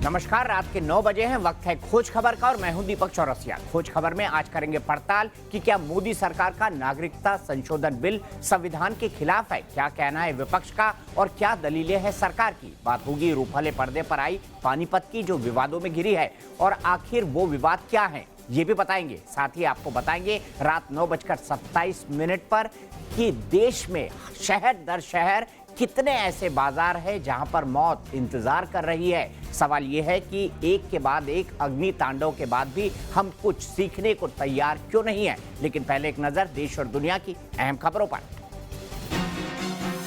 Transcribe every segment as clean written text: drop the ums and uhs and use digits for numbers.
नमस्कार, रात के 9 बजे हैं। वक्त है खोज खबर का और मैं हूं दीपक चौरसिया। खोज खबर में आज करेंगे पड़ताल कि क्या मोदी सरकार का नागरिकता संशोधन बिल संविधान के खिलाफ है, क्या कहना है विपक्ष का और क्या दलीलें हैं सरकार की। बात होगी रूपहले पर्दे पर आई पानीपत की, जो विवादों में घिरी है, और आखिर वो विवाद क्या है ये भी बताएंगे। साथ ही आपको बताएंगे रात 9:27 पर कि देश में शहर दर शहर कितने ऐसे बाजार हैं जहां पर मौत इंतजार कर रही है। सवाल यह है कि एक के बाद एक अग्नि तांडव के बाद भी हम कुछ सीखने को तैयार क्यों नहीं है। लेकिन पहले एक नजर देश और दुनिया की अहम खबरों पर।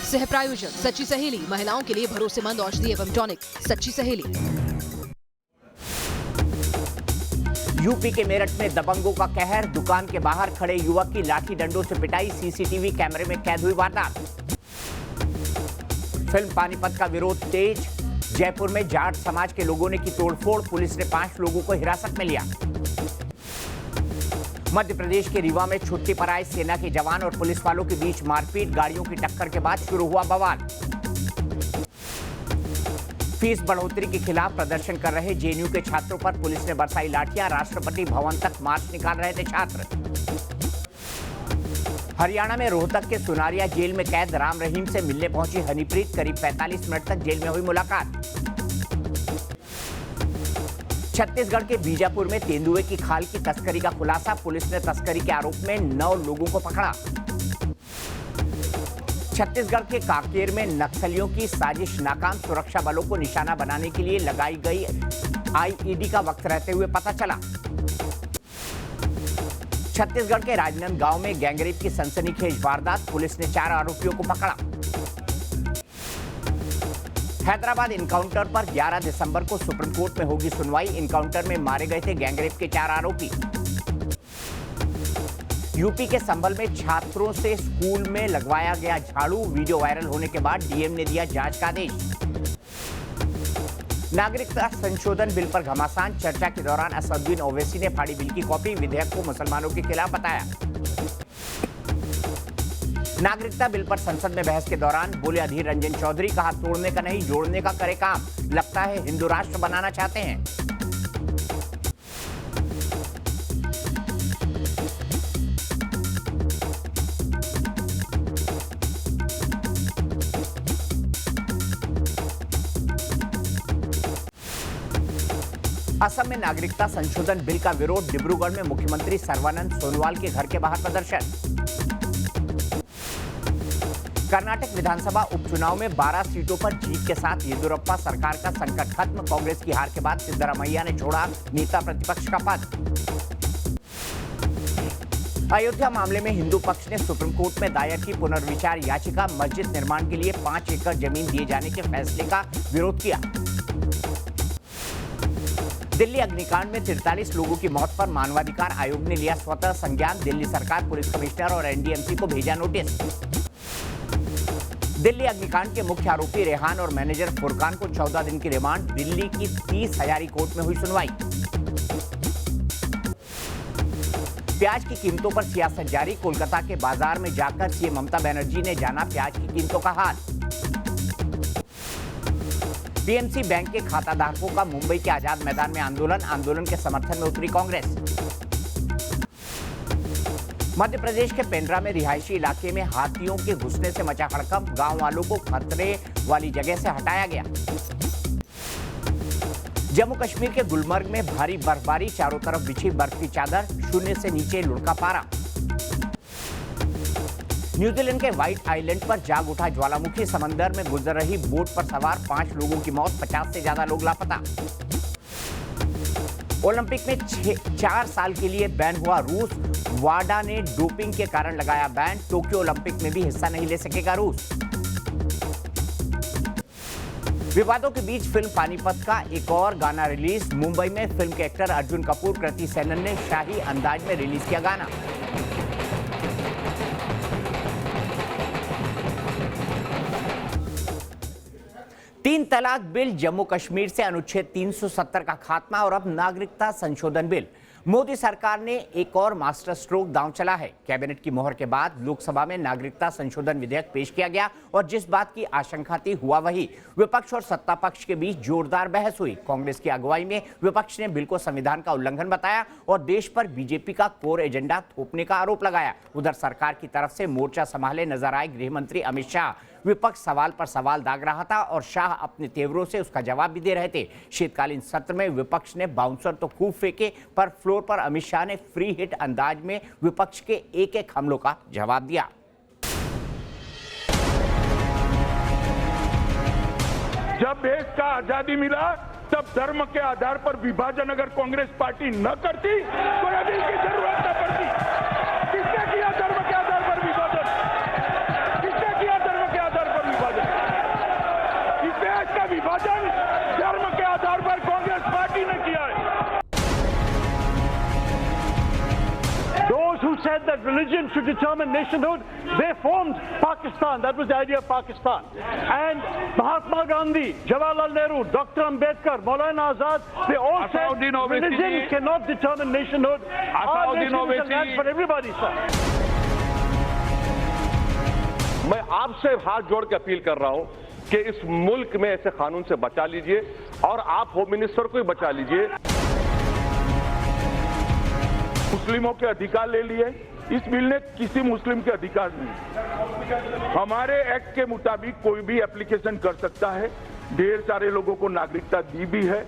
सह प्रायोजक सच्ची सहेली, महिलाओं के लिए भरोसेमंद औषधि एवं टॉनिक सच्ची सहेली। यूपी के मेरठ में दबंगों का कहर, दुकान के बाहर खड़े युवक की लाठी डंडों से पिटाई, सीसीटीवी कैमरे में कैद हुई वारदात। फिल्म पानीपत का विरोध तेज, जयपुर में जाट समाज के लोगों ने की तोड़फोड़, पुलिस ने 5 लोगों को हिरासत में लिया। मध्य प्रदेश के रीवा में छुट्टी पर आए सेना के जवान और पुलिस वालों के बीच मारपीट, गाड़ियों की टक्कर के बाद शुरू हुआ बवाल। फीस बढ़ोतरी के खिलाफ प्रदर्शन कर रहे जेएनयू के छात्रों पर पुलिस ने बरसाई लाठियां, राष्ट्रपति भवन तक मार्च निकाल रहे थे छात्र। हरियाणा में रोहतक के सुनारिया जेल में कैद राम रहीम से मिलने पहुंची हनीप्रीत, करीब 45 मिनट तक जेल में हुई मुलाकात। छत्तीसगढ़ के बीजापुर में तेंदुए की खाल की तस्करी का खुलासा, पुलिस ने तस्करी के आरोप में 9 लोगों को पकड़ा। छत्तीसगढ़ के कांकेर में नक्सलियों की साजिश नाकाम, सुरक्षा बलों को निशाना बनाने के लिए लगाई गई आईईडी का वक्त रहते हुए पता चला। छत्तीसगढ़ के राजनांदगांव में गैंगरेप की सनसनीखेज वारदात, पुलिस ने 4 आरोपियों को पकड़ा। हैदराबाद इनकाउंटर पर 11 दिसंबर को सुप्रीम कोर्ट में होगी सुनवाई। इनकाउंटर में मारे गए थे गैंगरेप के 4 आरोपी। यूपी के संभल में छात्रों से स्कूल में लगवाया गया झाड़ू, वीडियो वायरल होने के बाद डीएम ने दिया जांच का आदेश। नागरिकता संशोधन बिल पर घमासान, चर्चा के दौरान असदुद्दीन ओवैसी ने फाड़ी बिल की कॉपी, विधेयक को मुसलमानों के खिलाफ बताया। नागरिकता बिल पर संसद में बहस के दौरान बोले अधीर रंजन चौधरी, कहा तोड़ने का नहीं जोड़ने का करे काम, लगता है हिंदू राष्ट्र बनाना चाहते हैं। असम में नागरिकता संशोधन बिल का विरोध, डिब्रूगढ़ में मुख्यमंत्री सर्बानंद सोनोवाल के घर के बाहर प्रदर्शन। कर्नाटक विधानसभा उपचुनाव में 12 सीटों पर जीत के साथ येदियुरप्पा सरकार का संकट खत्म, कांग्रेस की हार के बाद सिद्धरामैया ने छोड़ा नेता प्रतिपक्ष का पद। अयोध्या मामले में हिंदू पक्ष ने सुप्रीम कोर्ट में दायर की पुनर्विचार याचिका, मस्जिद निर्माण के लिए 5 एकड़ जमीन दिए जाने के फैसले का विरोध किया। दिल्ली अग्निकांड में 43 लोगों की मौत पर मानवाधिकार आयोग ने लिया स्वतः संज्ञान, दिल्ली सरकार, पुलिस कमिश्नर और एनडीएमसी को भेजा नोटिस। दिल्ली अग्निकांड के मुख्य आरोपी रेहान और मैनेजर फुरकान को 14 दिन की रिमांड, दिल्ली की 30 हजारी कोर्ट में हुई सुनवाई। प्याज की कीमतों पर सियासत जारी, कोलकाता के बाजार में जाकर सीएम ममता बनर्जी ने जाना प्याज की कीमतों का हाल। पीएमसी बैंक के खाताधारकों का मुंबई के आजाद मैदान में आंदोलन के समर्थन में उतरी कांग्रेस। मध्य प्रदेश के पेंड्रा में रिहायशी इलाके में हाथियों के घुसने से मचा हड़कंप, गांव वालों को खतरे वाली जगह से हटाया गया। जम्मू कश्मीर के गुलमर्ग में भारी बर्फबारी, चारों तरफ बिछी बर्फ की चादर, 0 से नीचे लुढ़का पारा। न्यूजीलैंड के व्हाइट आइलैंड पर जाग उठा ज्वालामुखी, समंदर में गुजर रही बोट पर सवार 5 लोगों की मौत, 50 से ज्यादा लोग लापता। ओलंपिक में 4 साल के लिए बैन हुआ रूस, वाडा ने डोपिंग के कारण लगाया बैन, टोक्यो ओलंपिक में भी हिस्सा नहीं ले सकेगा रूस। विवादों के बीच फिल्म पानीपत का एक और गाना रिलीज, मुंबई में फिल्म के एक्टर अर्जुन कपूर, कृति सेनन ने शाही अंदाज में रिलीज किया गाना। तीन तलाक बिल, जम्मू कश्मीर से अनुच्छेद 370 का खात्मा और अब नागरिकता संशोधन बिल। मोदी सरकार ने एक और मास्टर स्ट्रोक दांव चला है। कैबिनेट की मोहर के बाद लोकसभा में नागरिकता संशोधन विधेयक पेश किया गया और जिस बात की आशंका थी हुआ वही। विपक्ष और सत्ता पक्ष के बीच जोरदार बहस हुई। कांग्रेस की अगुवाई में विपक्ष ने बिल को संविधान का उल्लंघन बताया और देश पर बीजेपी का कोर एजेंडा थोपने का आरोप लगाया। उधर सरकार की तरफ से मोर्चा संभाले नजर आए गृह मंत्री अमित शाह। विपक्ष सवाल पर सवाल दाग रहा था और शाह अपने तेवरों से उसका जवाब भी दे रहे थे। शीतकालीन सत्र में विपक्ष ने बाउंसर तो खूब फेंके, पर फ्लोर पर अमित शाह ने फ्री हिट अंदाज में विपक्ष के एक एक हमलों का जवाब दिया। जब देश का आजादी मिला तब धर्म के आधार पर विभाजन अगर कांग्रेस पार्टी न करती तो अभी की जरूरत न पड़ती। किसने किया धर्म के आधार पर विभाजन? किसने किया धर्म के आधार पर विभाजन? इस देश का विभाजन धर्म के आधार पर कांग्रेस पार्टी ने किया है। Those who said that religion should determine nationhood, they formed Pakistan. That was the idea of Pakistan. And Mahatma Gandhi, Jawaharlal Nehru, Dr. Ambedkar, Maulana Azad, they all said religion cannot determine nationhood. Our nation is a land for everybody, sir. मैं आपसे हाथ जोड़ के appeal कर रहा हूं कि इस मुल्क में ऐसे कानून से बचा लीजिए और आप होम मिनिस्टर को ही बचा लीजिए। मुस्लिमों के अधिकार ले लिए, इस बिल ने किसी मुस्लिम के अधिकार नहीं। हमारे एक्ट के मुताबिक कोई भी एप्लीकेशन कर सकता है। ढेर सारे लोगों को नागरिकता दी भी है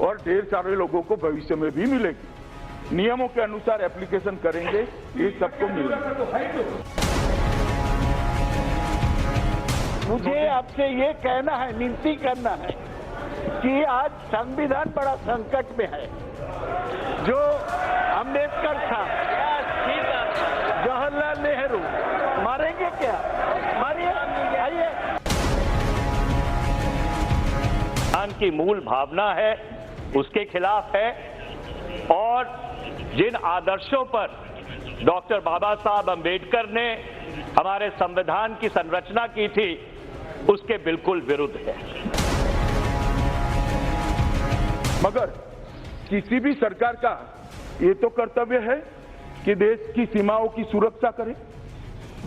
और ढेर सारे लोगों को भविष्य में भी मिलेगी। नियमों के अनुसार एप्लीकेशन करेंगे, ये सबको मिलेगा। मुझे आपसे ये कहना है, विनती करना है कि आज संविधान बड़ा संकट में है। जो अम्बेडकर था, जवाहरलाल नेहरू, मारेंगे क्या? मारिए, आइए। संविधान की मूल भावना है, उसके खिलाफ है और जिन आदर्शों पर डॉक्टर बाबा साहब अम्बेडकर ने हमारे संविधान की संरचना की थी, उसके बिल्कुल विरुद्ध है। मगर किसी भी सरकार का ये तो कर्तव्य है कि देश की सीमाओं की सुरक्षा करे,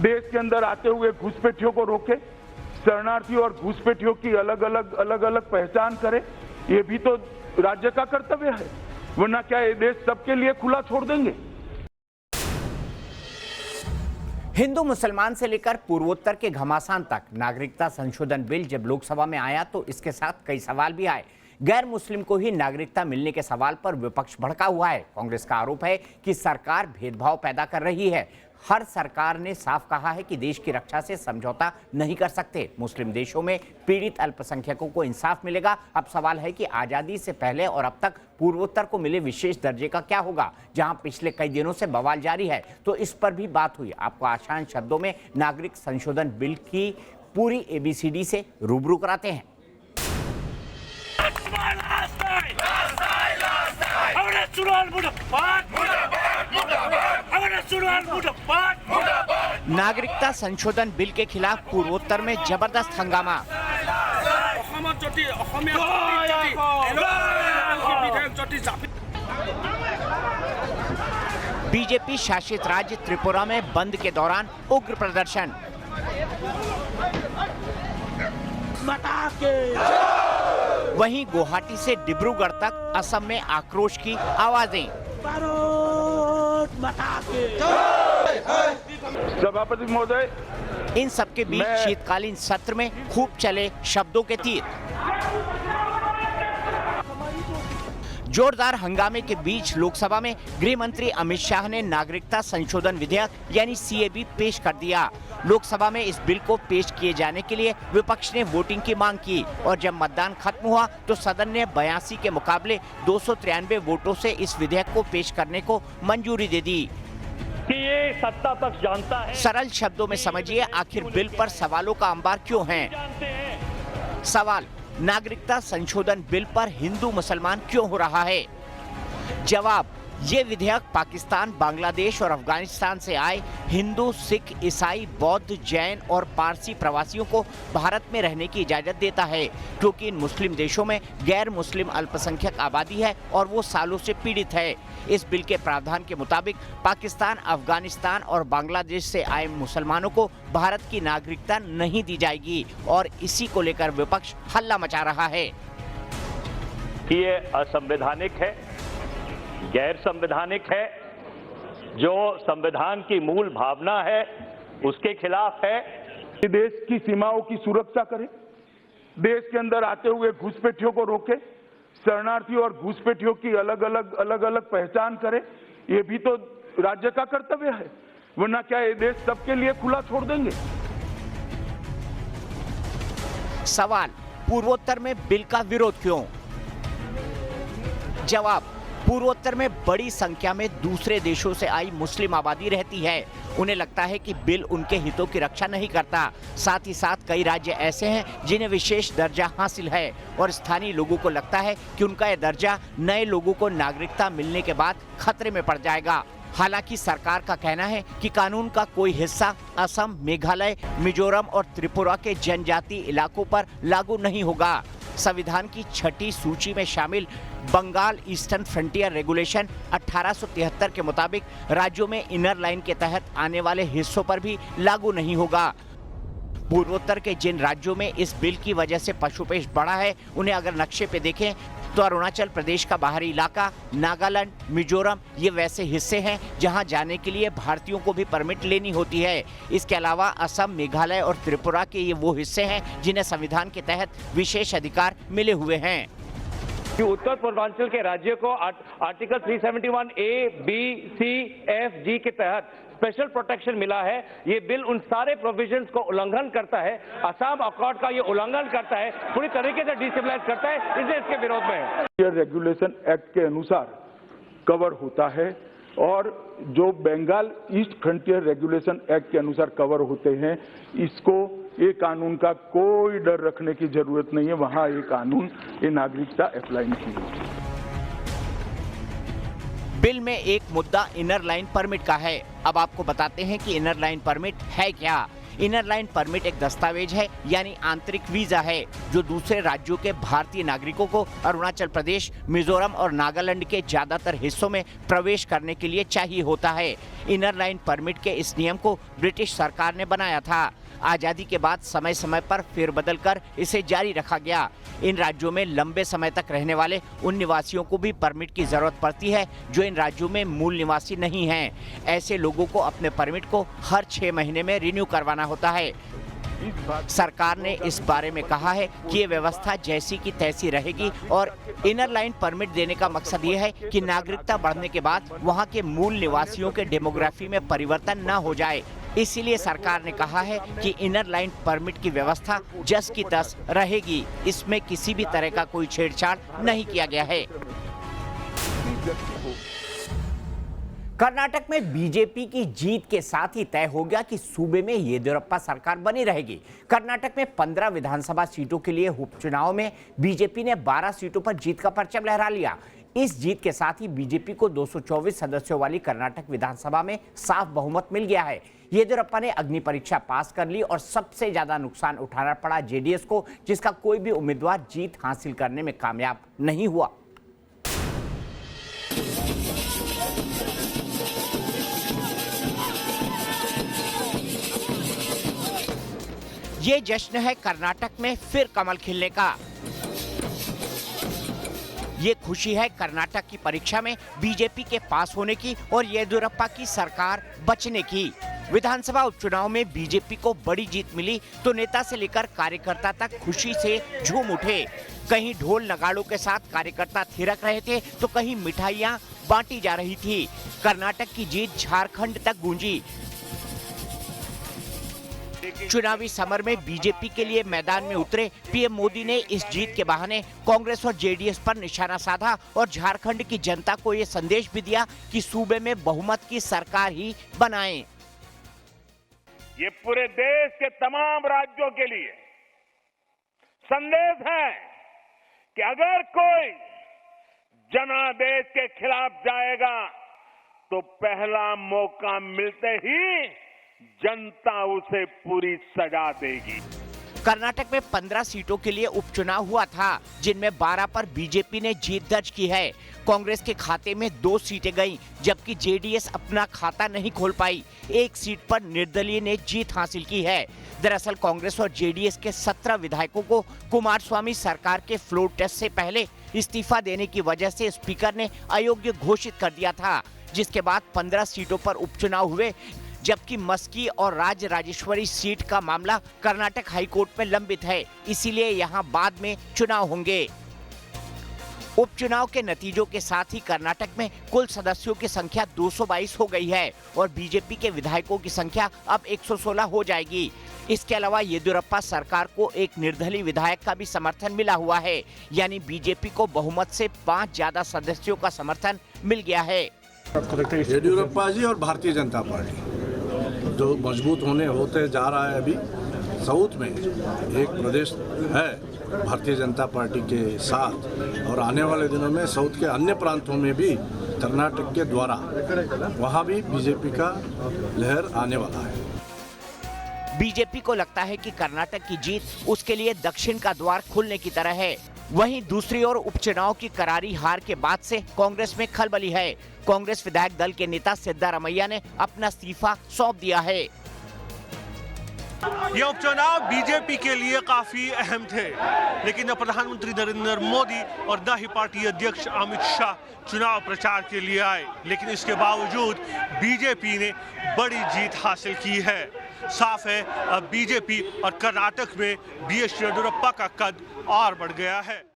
देश के अंदर आते हुए घुसपैठियों को रोके, शरणार्थी और घुसपैठियों की अलग अलग पहचान करे। ये भी तो राज्य का कर्तव्य है, वरना क्या ये देश सबके लिए खुला छोड़ देंगे? हिंदू मुसलमान से लेकर पूर्वोत्तर के घमासान तक नागरिकता संशोधन बिल जब लोकसभा में आया तो इसके साथ कई सवाल भी आए। गैर मुस्लिम को ही नागरिकता मिलने के सवाल पर विपक्ष भड़का हुआ है। कांग्रेस का आरोप है कि सरकार भेदभाव पैदा कर रही है। हर सरकार ने साफ कहा है कि देश की रक्षा से समझौता नहीं कर सकते। मुस्लिम देशों में पीड़ित अल्पसंख्यकों को इंसाफ मिलेगा। अब सवाल है कि आज़ादी से पहले और अब तक पूर्वोत्तर को मिले विशेष दर्जे का क्या होगा, जहां पिछले कई दिनों से बवाल जारी है। तो इस पर भी बात हुई। आपको आसान शब्दों में नागरिक संशोधन बिल की पूरी ABCD से रूबरू कराते हैं। नागरिकता संशोधन बिल के खिलाफ पूर्वोत्तर में जबरदस्त हंगामा। बीजेपी शासित राज्य त्रिपुरा में बंद के दौरान उग्र प्रदर्शन। वहीं गुवाहाटी से डिब्रूगढ़ तक असम में आक्रोश की आवाजें। सभापति महोदय, इन सबके बीच शीतकालीन सत्र में खूब चले शब्दों के तीर। जोरदार हंगामे के बीच लोकसभा में गृह मंत्री अमित शाह ने नागरिकता संशोधन विधेयक यानी CAB पेश कर दिया। लोकसभा में इस बिल को पेश किए जाने के लिए विपक्ष ने वोटिंग की मांग की और जब मतदान खत्म हुआ तो सदन ने 82 के मुकाबले 293 वोटों से इस विधेयक को पेश करने को मंजूरी दे दी। कि ये सत्ता पक्ष जानता है। सरल शब्दों में समझिए, आखिर बिल पर सवालों का अंबार क्यों है? सवाल, नागरिकता संशोधन बिल पर हिंदू मुसलमान क्यों हो रहा है? जवाब, ये विधेयक पाकिस्तान, बांग्लादेश और अफगानिस्तान से आए हिंदू, सिख, ईसाई, बौद्ध, जैन और पारसी प्रवासियों को भारत में रहने की इजाजत देता है, क्योंकि इन मुस्लिम देशों में गैर मुस्लिम अल्पसंख्यक आबादी है और वो सालों से पीड़ित है। इस बिल के प्रावधान के मुताबिक पाकिस्तान, अफगानिस्तान और बांग्लादेश से आए मुसलमानों को भारत की नागरिकता नहीं दी जाएगी और इसी को लेकर विपक्ष हल्ला मचा रहा है। ये असंवैधानिक है, गैर संवैधानिक है, जो संविधान की मूल भावना है उसके खिलाफ है। कि देश की सीमाओं की सुरक्षा करे, देश के अंदर आते हुए घुसपैठियों को रोके, शरणार्थियों और घुसपैठियों की अलग अलग पहचान करे, ये भी तो राज्य का कर्तव्य है, वरना क्या ये देश सबके लिए खुला छोड़ देंगे? सवाल, पूर्वोत्तर में बिल का विरोध क्यों? जवाब, पूर्वोत्तर में बड़ी संख्या में दूसरे देशों से आई मुस्लिम आबादी रहती है। उन्हें लगता है कि बिल उनके हितों की रक्षा नहीं करता। साथ ही साथ कई राज्य ऐसे हैं जिन्हें विशेष दर्जा हासिल है और स्थानीय लोगों को लगता है कि उनका यह दर्जा नए लोगों को नागरिकता मिलने के बाद खतरे में पड़ जाएगा। हालांकि सरकार का कहना है कि कानून का कोई हिस्सा असम, मेघालय, मिजोरम और त्रिपुरा के जनजातीय इलाकों पर लागू नहीं होगा। संविधान की छठी सूची में शामिल बंगाल ईस्टर्न फ्रंटियर रेगुलेशन 1873 के मुताबिक राज्यों में इनर लाइन के तहत आने वाले हिस्सों पर भी लागू नहीं होगा। पूर्वोत्तर के जिन राज्यों में इस बिल की वजह से पशुपेश बढ़ा है, उन्हें अगर नक्शे पे देखें तो अरुणाचल प्रदेश का बाहरी इलाका, नागालैंड, मिजोरम ये वैसे हिस्से हैं जहां जाने के लिए भारतीयों को भी परमिट लेनी होती है। इसके अलावा असम, मेघालय और त्रिपुरा के ये वो हिस्से हैं जिन्हें संविधान के तहत विशेष अधिकार मिले हुए हैं। कि उत्तर पूर्वांचल के राज्य को आर्टिकल 371 ए, बी, सी, एफ, जी के तहत स्पेशल प्रोटेक्शन मिला है। ये बिल उन सारे प्रोविजंस को उल्लंघन करता है, असम अकॉर्ड का ये उल्लंघन करता है, पूरी तरीके से डिसिप्लिन करता है, इसलिए इसके विरोध में है। ये रेगुलेशन एक्ट के अनुसार कवर होता है और जो Bengal east frontier regulation act के अनुसार कवर होते हैं, इसको ये कानून का कोई डर रखने की जरूरत नहीं है। वहां ये कानून, ये नागरिकता अप्लाई नहीं होती। बिल में एक मुद्दा इनर लाइन परमिट का है। अब आपको बताते हैं कि इनर लाइन परमिट है क्या। इनर लाइन परमिट एक दस्तावेज है, यानी आंतरिक वीजा है, जो दूसरे राज्यों के भारतीय नागरिकों को अरुणाचल प्रदेश, मिजोरम और नागालैंड के ज्यादातर हिस्सों में प्रवेश करने के लिए चाहिए होता है। इनर लाइन परमिट के इस नियम को ब्रिटिश सरकार ने बनाया था। आजादी के बाद समय समय पर फेरबदल कर इसे जारी रखा गया। इन राज्यों में लंबे समय तक रहने वाले उन निवासियों को भी परमिट की जरूरत पड़ती है जो इन राज्यों में मूल निवासी नहीं हैं। ऐसे लोगों को अपने परमिट को हर 6 महीने में रिन्यू करवाना होता है। सरकार ने इस बारे में कहा है कि ये व्यवस्था जैसी की तैसी रहेगी और इनर लाइन परमिट देने का मकसद ये है कि नागरिकता बढ़ने के बाद वहाँ के मूल निवासियों के डेमोग्राफी में परिवर्तन न हो जाए। इसीलिए सरकार ने कहा है कि इनर लाइन परमिट की व्यवस्था जस की तस रहेगी। इसमें किसी भी तरह का कोई छेड़छाड़ नहीं किया गया है। कर्नाटक में बीजेपी की जीत के साथ ही तय हो गया कि सूबे में येदियुरप्पा सरकार बनी रहेगी। कर्नाटक में 15 विधानसभा सीटों के लिए उपचुनाव में बीजेपी ने 12 सीटों पर जीत का परचम लहरा लिया। इस जीत के साथ ही बीजेपी को 224 सदस्यों वाली कर्नाटक विधानसभा में साफ बहुमत मिल गया है। येदियुरप्पा ने अग्नि परीक्षा पास कर ली और सबसे ज्यादा नुकसान उठाना पड़ा जेडीएस को, जिसका कोई भी उम्मीदवार जीत हासिल करने में कामयाब नहीं हुआ। ये जश्न है कर्नाटक में फिर कमल खिलने का। ये खुशी है कर्नाटक की परीक्षा में बीजेपी के पास होने की और येदियुरप्पा की सरकार बचने की। विधानसभा उपचुनाव में बीजेपी को बड़ी जीत मिली तो नेता से लेकर कार्यकर्ता तक खुशी से झूम उठे। कहीं ढोल नगाड़ों के साथ कार्यकर्ता थिरक रहे थे तो कहीं मिठाइयां बांटी जा रही थी। कर्नाटक की जीत झारखंड तक गूंजी। चुनावी समर में बीजेपी के लिए मैदान में उतरे पीएम मोदी ने इस जीत के बहाने कांग्रेस और जेडीएस पर निशाना साधा और झारखंड की जनता को ये संदेश भी दिया कि सूबे में बहुमत की सरकार ही बनाएं। ये पूरे देश के तमाम राज्यों के लिए संदेश है कि अगर कोई जनादेश के खिलाफ जाएगा तो पहला मौका मिलते ही जनता उसे पूरी सजा देगी। कर्नाटक में 15 सीटों के लिए उपचुनाव हुआ था, जिनमें 12 पर बीजेपी ने जीत दर्ज की है। कांग्रेस के खाते में 2 सीटें गईं, जबकि जेडीएस अपना खाता नहीं खोल पाई। 1 सीट पर निर्दलीय ने जीत हासिल की है। दरअसल कांग्रेस और जेडीएस के 17 विधायकों को कुमारस्वामी सरकार के फ्लोर टेस्ट से पहले इस्तीफा देने की वजह से स्पीकर ने अयोग्य घोषित कर दिया था, जिसके बाद 15 सीटों पर उपचुनाव हुए, जबकि मस्की और राजराजेश्वरी सीट का मामला कर्नाटक हाईकोर्ट में लंबित है, इसीलिए यहां बाद में चुनाव होंगे। उपचुनाव के नतीजों के साथ ही कर्नाटक में कुल सदस्यों की संख्या 222 हो गई है और बीजेपी के विधायकों की संख्या अब 116 हो जाएगी। इसके अलावा येदियुरप्पा सरकार को एक निर्दलीय विधायक का भी समर्थन मिला हुआ है, यानी बीजेपी को बहुमत से 5 ज्यादा सदस्यों का समर्थन मिल गया है। येदियुरप्पा जी और भारतीय जनता पार्टी जो मजबूत होते जा रहा है। अभी साउथ में एक प्रदेश है भारतीय जनता पार्टी के साथ, और आने वाले दिनों में साउथ के अन्य प्रांतों में भी कर्नाटक के द्वारा वहां भी बीजेपी का लहर आने वाला है। बीजेपी को लगता है कि कर्नाटक की जीत उसके लिए दक्षिण का द्वार खुलने की तरह है। वहीं दूसरी ओर उपचुनाव की करारी हार के बाद से कांग्रेस में खलबली है। कांग्रेस विधायक दल के नेता सिद्धारमैया ने अपना इस्तीफा सौंप दिया है। यह उपचुनाव बीजेपी के लिए काफी अहम थे, लेकिन न प्रधानमंत्री नरेंद्र मोदी और न ही पार्टी अध्यक्ष अमित शाह चुनाव प्रचार के लिए आए, लेकिन इसके बावजूद बीजेपी ने बड़ी जीत हासिल की है। साफ है अब बीजेपी और कर्नाटक में बीएस येदियुरप्पा का कद और बढ़ गया है।